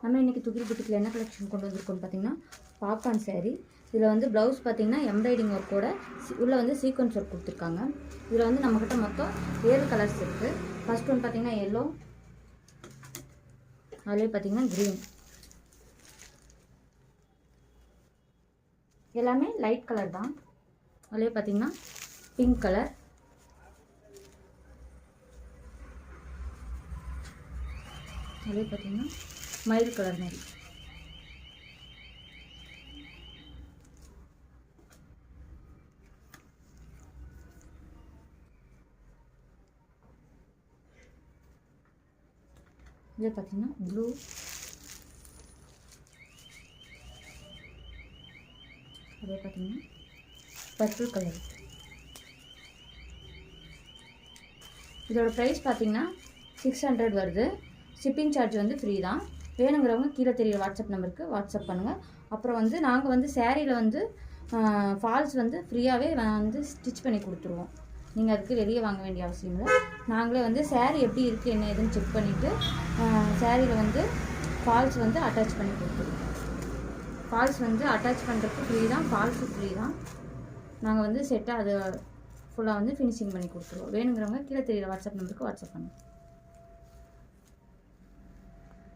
நம்ம இன்றைக்கி துகில் புட்டிக்கில் என்ன கலெக்ஷன் கொண்டு வந்திருக்கோம்னு பார்த்தீங்கன்னா பாப்கார்ன் saree. இதில் வந்து ப்ளவுஸ் பார்த்தீங்கன்னா எம்ப்ராய்டிங் ஒர்க்கோட உள்ளே வந்து சீக்வன்ஸ் ஒர்க் கொடுத்துருக்காங்க. இதில் வந்து நம்மக்கிட்ட மொத்தம் 7 கலர்ஸ் இருக்குது. ஃபர்ஸ்ட் ஒன் பார்த்தீங்கன்னா எல்லோ, அதுலேயே பார்த்தீங்கன்னா க்ரீன், எல்லாமே லைட் கலர் தான். அதுலேயே பார்த்தீங்கன்னா பிங்க் கலர், அதுலேயே பார்த்தீங்கன்னா மயில் கலர் மாதிரி, இதில் பார்த்தீங்கன்னா ப்ளூ, அதே பார்த்தீங்கன்னா பர்பிள் கலர். இதோட ப்ரைஸ் பார்த்தீங்கன்னா 600 வருது. ஷிப்பிங் சார்ஜ் வந்து ஃப்ரீ தான். வேணுங்கிறவங்க கீழே தெரியுற வாட்ஸ்அப் நம்பருக்கு வாட்ஸ்அப் பண்ணுங்கள். அப்புறம் வந்து நாங்கள் வந்து சேரீயில் வந்து ஃபால்ஸ் வந்து ஃப்ரீயாகவே வந்து ஸ்டிச் பண்ணி கொடுத்துருவோம். நீங்கள் அதுக்கு வெளியே வாங்க வேண்டிய அவசியம் இல்லை. நாங்களே வந்து சேரீ எப்படி இருக்குது என்ன ஏதுன்னு செக் பண்ணிவிட்டு சேரீயில் வந்து ஃபால்ஸ் வந்து அட்டாச் பண்ணி கொடுத்துருவோம். ஃபால்ஸ் வந்து அட்டாச் பண்ணுறதுக்கு ஃப்ரீ தான், ஃபால்ஸு ஃப்ரீ தான். நாங்கள் வந்து செட்டாக அதை ஃபுல்லாக வந்து ஃபினிஷிங் பண்ணி கொடுத்துருவோம். வேணுங்கிறவங்க கீழே தெரியுற வாட்ஸ்அப் நம்பருக்கு வாட்ஸ்அப் பண்ணுங்கள்.